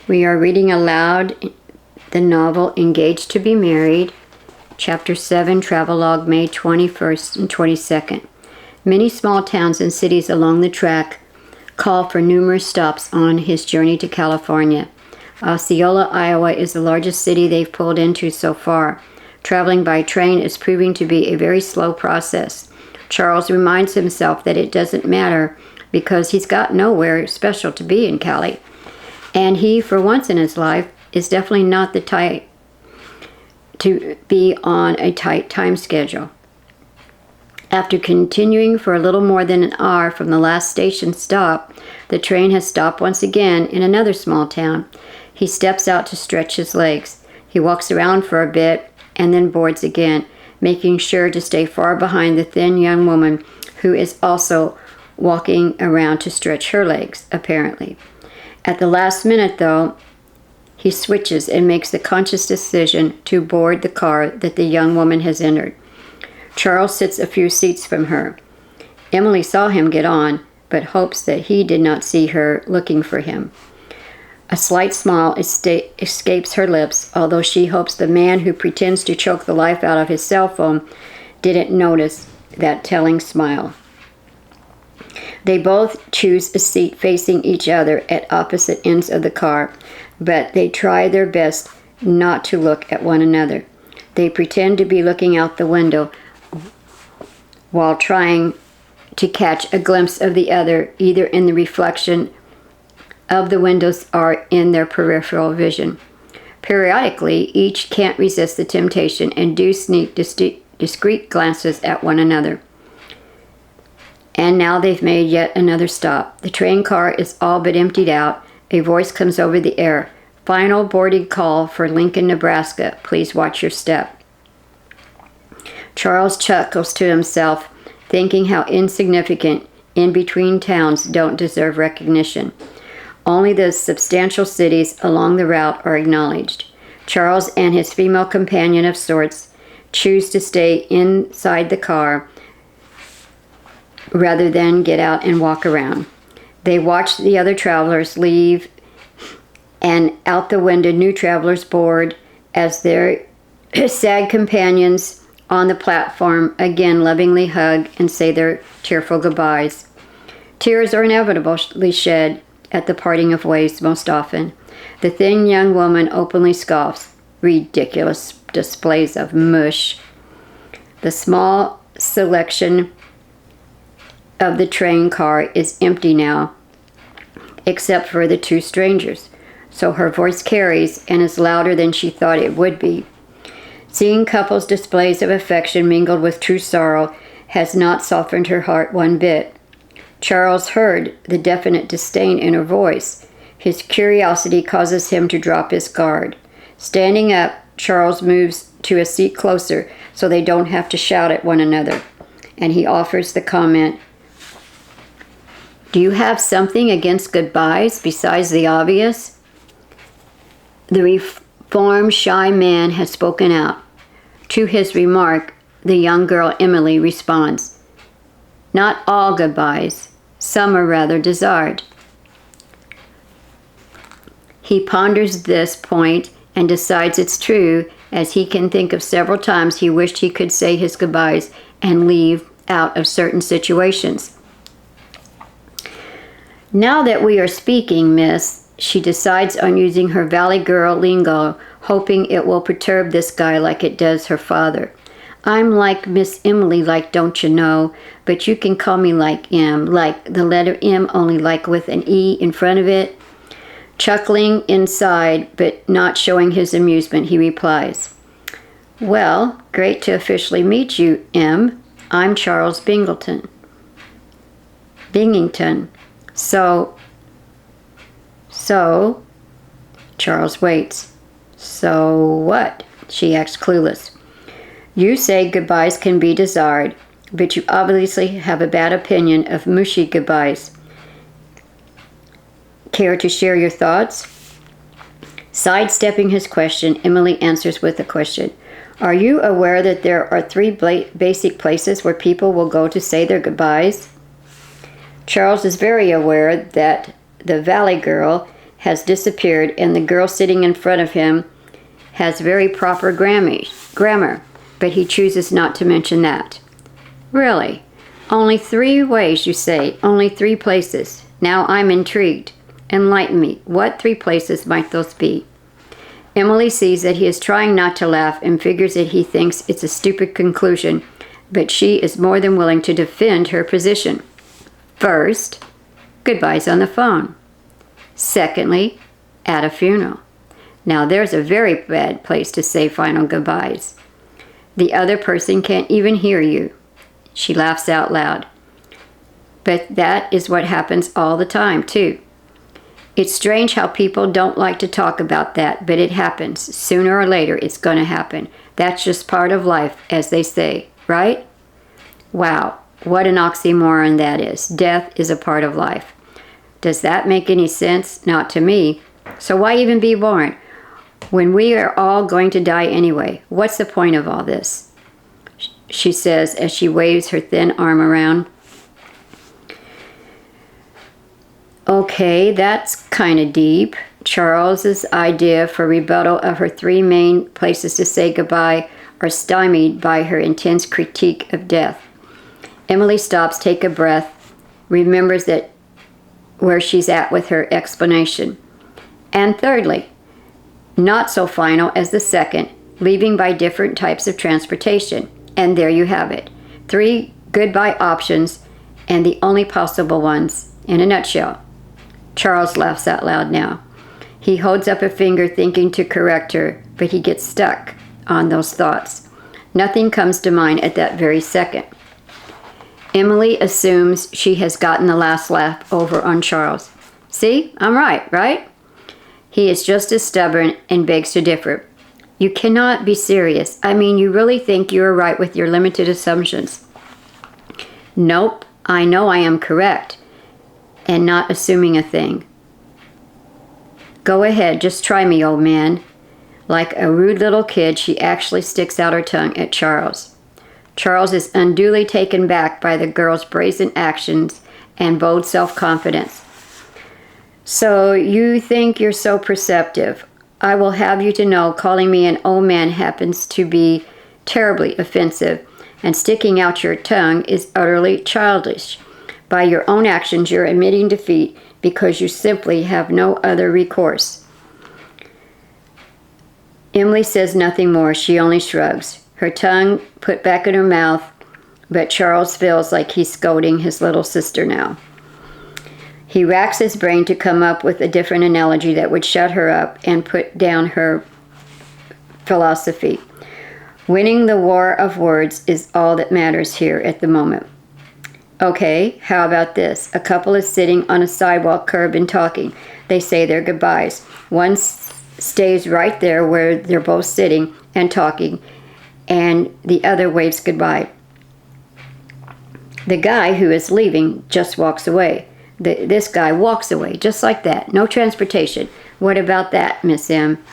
We are reading aloud the novel Engaged to be Married, Chapter 7, Travelogue, May 21st and 22nd. Many small towns and cities along the track call for numerous stops on his journey to California. Osceola, Iowa is the largest city they've pulled into so far. Traveling by train is proving to be a very slow process. Charles reminds himself that it doesn't matter because he's got nowhere special to be in Cali. And he, for once in his life, is definitely not the type to be on a tight time schedule. After continuing for a little more than an hour from the last station stop, the train has stopped once again in another small town. He steps out to stretch his legs. He walks around for a bit and then boards again, making sure to stay far behind the thin young woman who is also walking around to stretch her legs, apparently. At the last minute, though, he switches and makes the conscious decision to board the car that the young woman has entered. Charles sits a few seats from her. Emily saw him get on, but hopes that he did not see her looking for him. A slight smile escapes her lips, although she hopes the man who pretends to choke the life out of his cell phone didn't notice that telling smile. They both choose a seat facing each other at opposite ends of the car, but they try their best not to look at one another. They pretend to be looking out the window while trying to catch a glimpse of the other, either in the reflection of the windows or in their peripheral vision. Periodically, each can't resist the temptation and do sneak discreet glances at one another. And now they've made yet another stop. The train car is all but emptied out. A voice comes over the air. Final boarding call for Lincoln, Nebraska. Please watch your step. Charles chuckles to himself, thinking how insignificant in-between towns don't deserve recognition. Only the substantial cities along the route are acknowledged. Charles and his female companion of sorts choose to stay inside the car rather than get out and walk around. They watch the other travelers leave, and out the window new travelers board as their sad companions on the platform again lovingly hug and say their tearful goodbyes. Tears are inevitably shed at the parting of ways most often. The thin young woman openly scoffs. Ridiculous displays of mush. The small selection of the train car is empty now, except for the two strangers. So her voice carries and is louder than she thought it would be. Seeing couples' displays of affection mingled with true sorrow has not softened her heart one bit. Charles heard the definite disdain in her voice. His curiosity causes him to drop his guard. Standing up, Charles moves to a seat closer so they don't have to shout at one another, and he offers the comment, "Do you have something against goodbyes besides the obvious?" The reformed, shy man has spoken out. To his remark, the young girl Emily responds, "Not all goodbyes. Some are rather desired." He ponders this point and decides it's true, as he can think of several times he wished he could say his goodbyes and leave out of certain situations. "Now that we are speaking, miss," she decides on using her Valley Girl lingo, hoping it will perturb this guy like it does her father. "I'm like Miss Emily, like, don't you know, but you can call me like M, like the letter M, only like with an E in front of it." Chuckling inside, but not showing his amusement, he replies, "Well, great to officially meet you, M. I'm Charles Bingenton. So, Charles waits. "So what?" she asks, clueless. "You say goodbyes can be desired, but you obviously have a bad opinion of mushy goodbyes. Care to share your thoughts?" Sidestepping his question, Emily answers with a question. "Are you aware that there are three basic places where people will go to say their goodbyes?" Charles is very aware that the Valley Girl has disappeared, and the girl sitting in front of him has very proper grammar, but he chooses not to mention that. Really? Only 3 ways, you say? Only 3 places? Now I'm intrigued. Enlighten me. What 3 places might those be? Emily sees that he is trying not to laugh and figures that he thinks it's a stupid conclusion, but she is more than willing to defend her position. First, goodbyes on the phone. Secondly, at a funeral. Now there's a very bad place to say final goodbyes. The other person can't even hear you. She laughs out loud. But that is what happens all the time, too. It's strange how people don't like to talk about that, but it happens. Sooner or later, it's going to happen. That's just part of life, as they say, right? Wow, what an oxymoron that is. Death is a part of life. Does that make any sense? Not to me. So why even be born? When we are all going to die anyway, what's the point of all this? She says as she waves her thin arm around. Okay, that's kind of deep. Charles's idea for rebuttal of her 3 main places to say goodbye are stymied by her intense critique of death. Emily stops, take a breath, remembers that where she's at with her explanation. And thirdly, not so final as the second, leaving by different types of transportation. And there you have it. 3 goodbye options, and the only possible ones in a nutshell. Charles laughs out loud now. He holds up a finger thinking to correct her, but he gets stuck on those thoughts. Nothing comes to mind at that very second. Emily assumes she has gotten the last laugh over on Charles. See, I'm right? He is just as stubborn and begs to differ. You cannot be serious. I mean, you really think you are right with your limited assumptions? Nope, I know I am correct, and not assuming a thing. Go ahead, just try me, old man. Like a rude little kid, she actually sticks out her tongue at Charles. Charles is unduly taken back by the girl's brazen actions and bold self-confidence. So you think you're so perceptive. I will have you to know calling me an old man happens to be terribly offensive, and sticking out your tongue is utterly childish. By your own actions, you're admitting defeat because you simply have no other recourse. Emily says nothing more. She only shrugs, her tongue put back in her mouth, but Charles feels like he's scolding his little sister now. He racks his brain to come up with a different analogy that would shut her up and put down her philosophy. Winning the war of words is all that matters here at the moment. Okay, how about this? A couple is sitting on a sidewalk curb and talking. They say their goodbyes. One stays right there where they're both sitting and talking, and the other waves goodbye. The guy who is leaving just walks away. This guy walks away, just like that. No transportation. What about that, Miss M?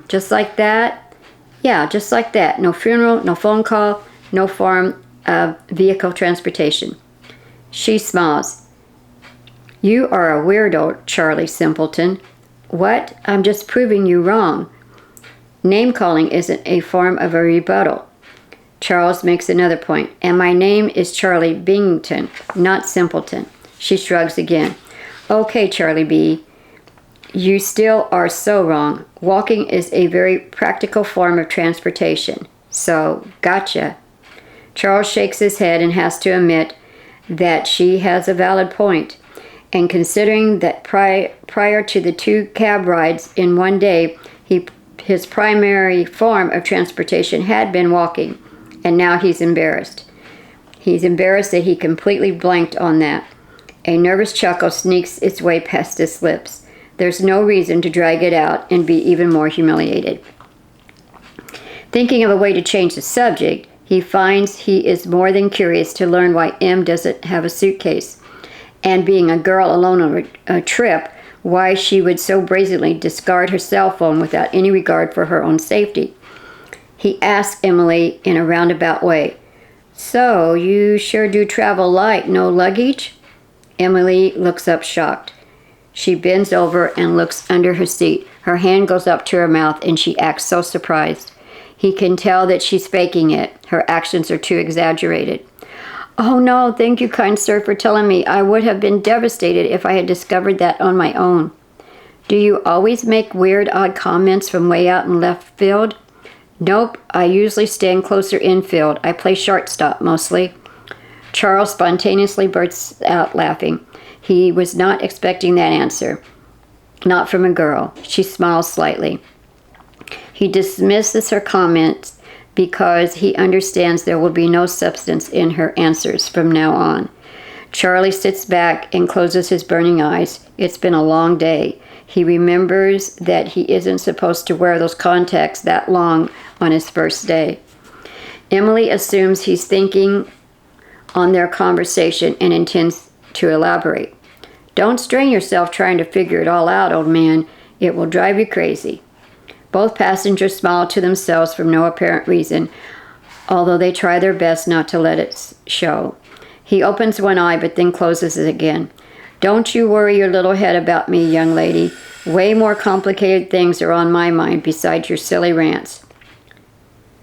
Just like that? Yeah, just like that. No funeral, no phone call, no form of vehicle transportation. She smiles. You are a weirdo, Charlie Simpleton. What? I'm just proving you wrong. Name-calling isn't a form of a rebuttal. Charles makes another point. And my name is Charlie Bingenton, not Simpleton. She shrugs again. Okay, Charlie B. You still are so wrong. Walking is a very practical form of transportation. So, gotcha. Charles shakes his head and has to admit that she has a valid point. And considering that prior to the 2 cab rides in one day, his primary form of transportation had been walking. And now he's embarrassed. He's embarrassed that he completely blanked on that. A nervous chuckle sneaks its way past his lips. There's no reason to drag it out and be even more humiliated. Thinking of a way to change the subject, he finds he is more than curious to learn why M doesn't have a suitcase. And being a girl alone on a trip, why she would so brazenly discard her cell phone without any regard for her own safety. He asks Emily in a roundabout way, So, you sure do travel light, no luggage? Emily looks up shocked. She bends over and looks under her seat. Her hand goes up to her mouth and she acts so surprised. He can tell that she's faking it. Her actions are too exaggerated. "Oh no, thank you, kind sir, for telling me. I would have been devastated if I had discovered that on my own." "Do you always make weird, odd comments from way out in left field?" "Nope, I usually stand closer infield. I play shortstop mostly." Charles spontaneously bursts out laughing. He was not expecting that answer. Not from a girl. She smiles slightly. He dismisses her comments because he understands there will be no substance in her answers from now on. Charlie sits back and closes his burning eyes. It's been a long day. He remembers that he isn't supposed to wear those contacts that long on his first day. Emily assumes he's thinking on their conversation and intends to elaborate. "Don't strain yourself trying to figure it all out, old man. It will drive you crazy." Both passengers smile to themselves for no apparent reason, although they try their best not to let it show. He opens one eye but then closes it again. "Don't you worry your little head about me, young lady. Way more complicated things are on my mind besides your silly rants."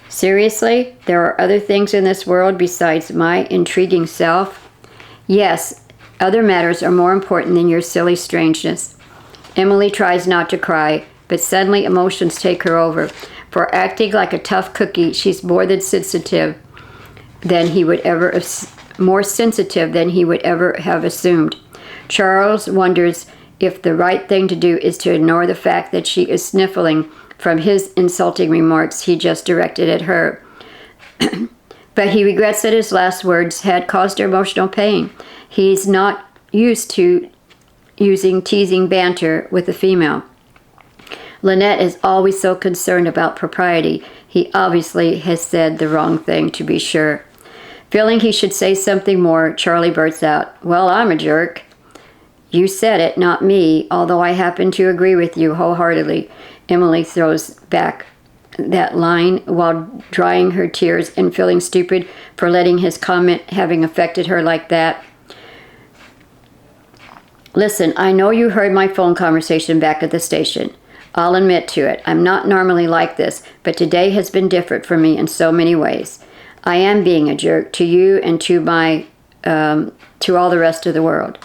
"Seriously? There are other things in this world besides my intriguing self?" "Yes, other matters are more important than your silly strangeness." Emily tries not to cry, but suddenly emotions take her over. For acting like a tough cookie, she's more sensitive than he would ever have assumed. Charles wonders if the right thing to do is to ignore the fact that she is sniffling from his insulting remarks he just directed at her. But he regrets that his last words had caused her emotional pain. He's not used to using teasing banter with a female. Lynette is always so concerned about propriety. He obviously has said the wrong thing, to be sure. Feeling he should say something more, Charlie bursts out, "Well, I'm a jerk." "You said it, not me, although I happen to agree with you wholeheartedly." Emily throws back that line while drying her tears and feeling stupid for letting his comment having affected her like that. "Listen, I know you heard my phone conversation back at the station. I'll admit to it. I'm not normally like this, but today has been different for me in so many ways. I am being a jerk to you and to all the rest of the world."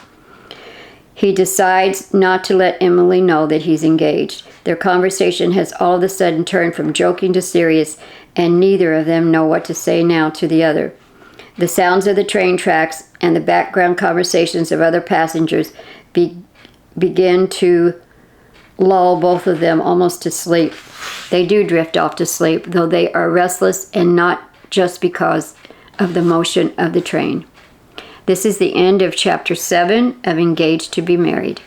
He decides not to let Emily know that he's engaged. Their conversation has all of a sudden turned from joking to serious, and neither of them know what to say now to the other. The sounds of the train tracks and the background conversations of other passengers begin to lull both of them almost to sleep. They do drift off to sleep, though they are restless, and not just because of the motion of the train. This is the end of Chapter 7 of Engaged to be Married.